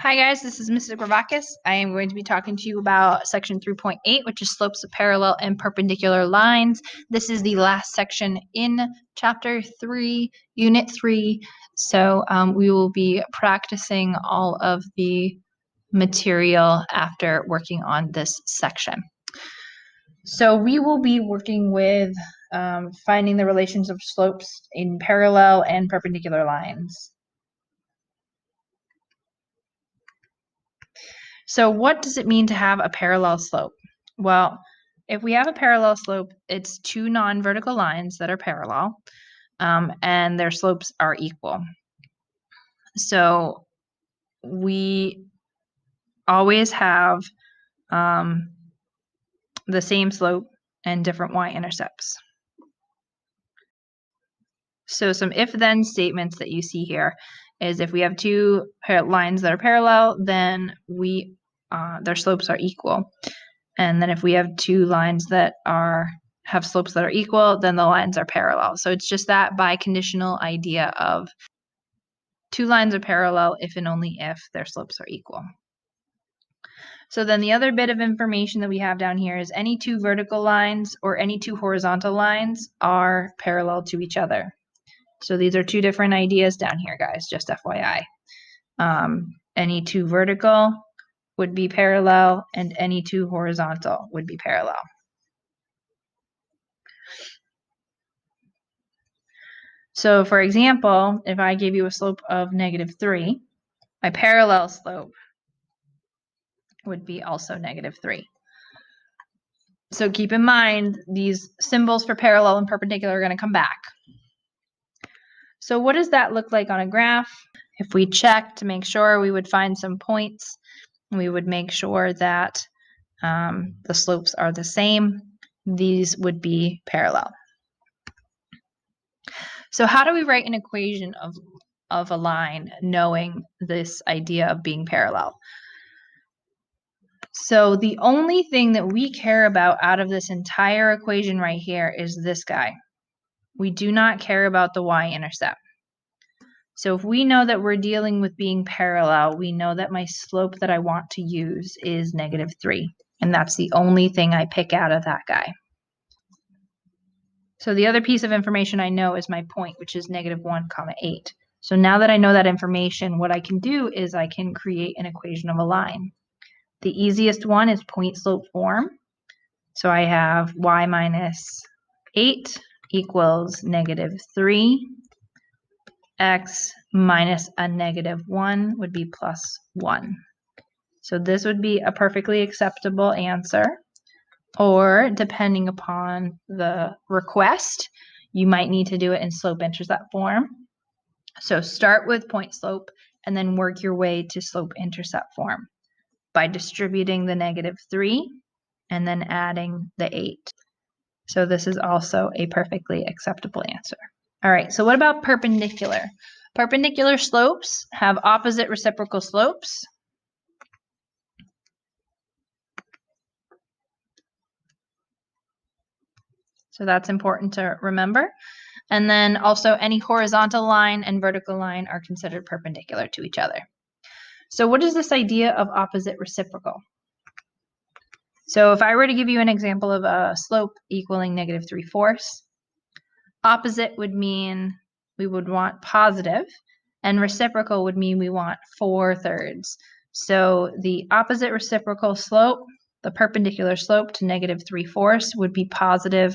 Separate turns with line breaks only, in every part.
Hi guys, this is Mrs. Gravakis. I am going to be talking to you about section 3.8, which is slopes of parallel and perpendicular lines. This is the last section in chapter 3, unit 3. So we will be practicing all of the material after working on this section. So we will be working with finding the relations of slopes in parallel and perpendicular lines. So what does it mean to have a parallel slope? Well, if we have a parallel slope, it's two non-vertical lines that are parallel, and their slopes are equal. So we always have the same slope and different y-intercepts. So some if-then statements that you see here is if we have two lines that are parallel, then their slopes are equal. And then if we have two lines that have slopes that are equal, then the lines are parallel. So it's just that biconditional idea of two lines are parallel if and only if their slopes are equal. So then the other bit of information that we have down here is any two vertical lines or any two horizontal lines are parallel to each other. So these are two different ideas down here, guys, just FYI. Any two vertical would be parallel, and any two horizontal would be parallel. So for example, if I gave you a slope of -3, my parallel slope would be also -3. So keep in mind, these symbols for parallel and perpendicular are going to come back. So what does that look like on a graph? If we check to make sure, we would find some points. We would make sure that the slopes are the same. These would be parallel. So how do we write an equation of a line knowing this idea of being parallel? So the only thing that we care about out of this entire equation right here is this guy. We do not care about the y-intercept. So if we know that we're dealing with being parallel, we know that my slope that I want to use is -3. And that's the only thing I pick out of that guy. So the other piece of information I know is my point, which is -1, 8. So now that I know that information, what I can do is I can create an equation of a line. The easiest one is point slope form. So I have y minus 8 equals -3. X minus a -1 would be +1. So this would be a perfectly acceptable answer. Or depending upon the request, you might need to do it in slope-intercept form. So start with point slope and then work your way to slope-intercept form by distributing the -3 and then adding the 8. So this is also a perfectly acceptable answer. All right, so what about perpendicular? Perpendicular slopes have opposite reciprocal slopes. So that's important to remember. And then also any horizontal line and vertical line are considered perpendicular to each other. So what is this idea of opposite reciprocal? So if I were to give you an example of a slope equaling -3/4, opposite would mean we would want positive, and reciprocal would mean we want 4/3. So the opposite reciprocal slope, the perpendicular slope to -3/4 would be positive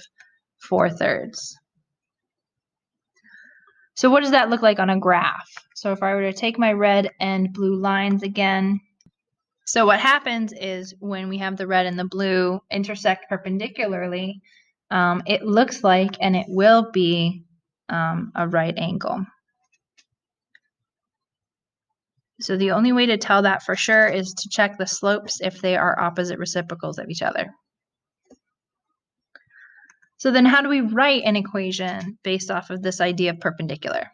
4/3. So what does that look like on a graph? So if I were to take my red and blue lines again, so what happens is when we have the red and the blue intersect perpendicularly, it looks like, and it will be, a right angle. So the only way to tell that for sure is to check the slopes if they are opposite reciprocals of each other. So then how do we write an equation based off of this idea of perpendicular?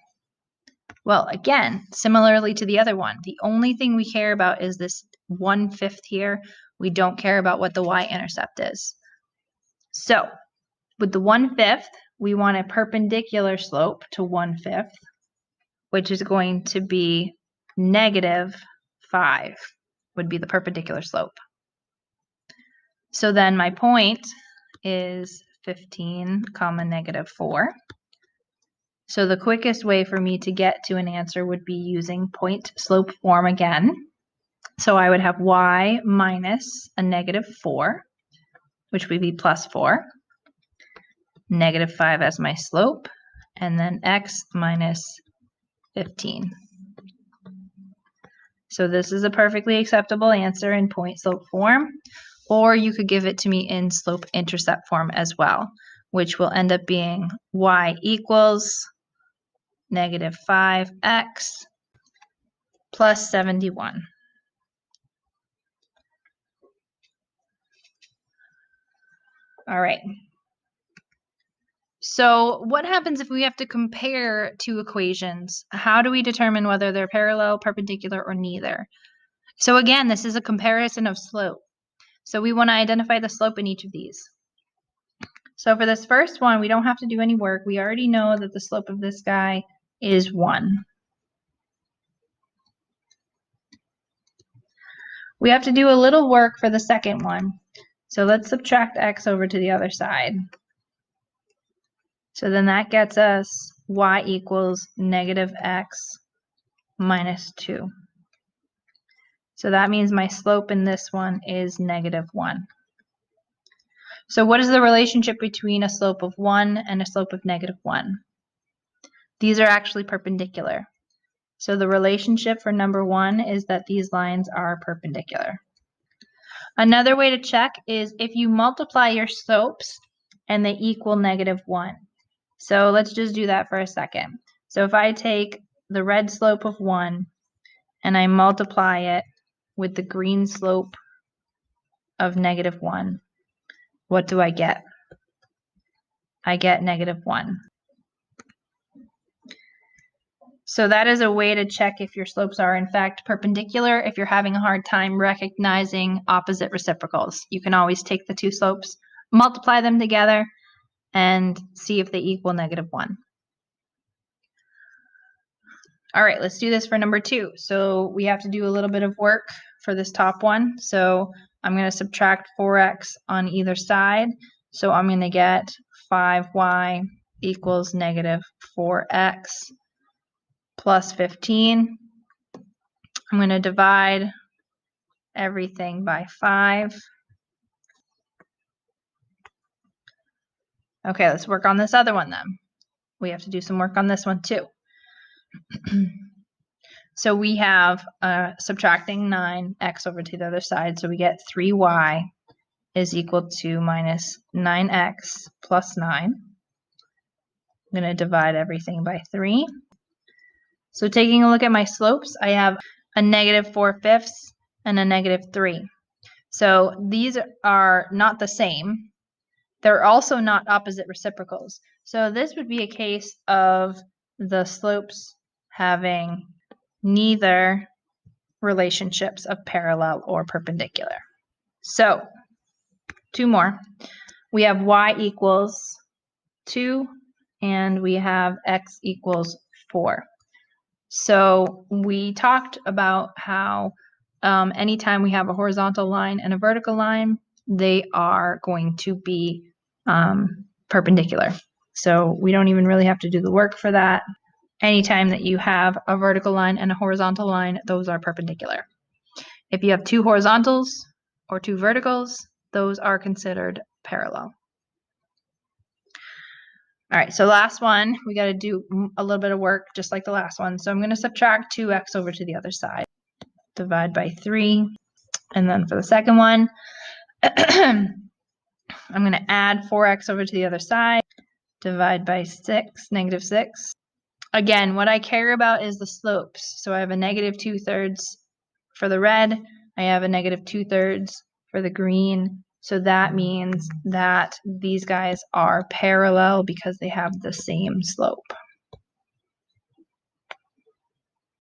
Well, again, similarly to the other one, the only thing we care about is this 1/5 here. We don't care about what the y-intercept is. So with the 1/5, we want a perpendicular slope to 1/5, which is going to be -5/5. 5 would be the perpendicular slope. So then my point is 15, -4. So the quickest way for me to get to an answer would be using point slope form again. So I would have y minus a -4, which would be +4, -5 as my slope, and then x minus 15. So this is a perfectly acceptable answer in point slope form, or you could give it to me in slope-intercept form as well, which will end up being y equals -5x plus 71. All right. So what happens if we have to compare two equations? How do we determine whether they're parallel, perpendicular, or neither? So again, this is a comparison of slope. So we want to identify the slope in each of these. So for this first one, we don't have to do any work. We already know that the slope of this guy is 1. We have to do a little work for the second one. So let's subtract x over to the other side. So then that gets us y equals -x minus 2. So that means my slope in this one is -1. So what is the relationship between a slope of 1 and a slope of -1? These are actually perpendicular. So the relationship for number 1 is that these lines are perpendicular. Another way to check is if you multiply your slopes and they equal -1. So let's just do that for a second. So if I take the red slope of 1 and I multiply it with the green slope of -1, what do I get? I get -1. So that is a way to check if your slopes are in fact perpendicular if you're having a hard time recognizing opposite reciprocals. You can always take the two slopes, multiply them together, and see if they equal -1. All right, let's do this for number 2. So we have to do a little bit of work for this top one. So I'm going to subtract 4x on either side. So I'm going to get 5y equals -4x plus 15. I'm going to divide everything by 5. Okay, let's work on this other one then. We have to do some work on this one too. So we have subtracting 9x over to the other side. So we get 3y is equal to minus 9x plus 9. I'm going to divide everything by 3. So taking a look at my slopes, I have a -4/5 and a -3. So these are not the same. They're also not opposite reciprocals. So this would be a case of the slopes having neither relationships of parallel or perpendicular. So 2 more. We have y equals 2 and we have x equals 4. So we talked about how anytime we have a horizontal line and a vertical line, they are going to be perpendicular. So we don't even really have to do the work for that. Anytime that you have a vertical line and a horizontal line, those are perpendicular. If you have 2 horizontals or 2 verticals, those are considered parallel. All right, so last one, we got to do a little bit of work just like the last one. So I'm going to subtract 2x over to the other side. Divide by 3. And then for the second one, I'm going to add 4x over to the other side. Divide by 6, -6. Again, what I care about is the slopes. So I have a -2/3 for the red. I have a -2/3 for the green. So that means that these guys are parallel because they have the same slope.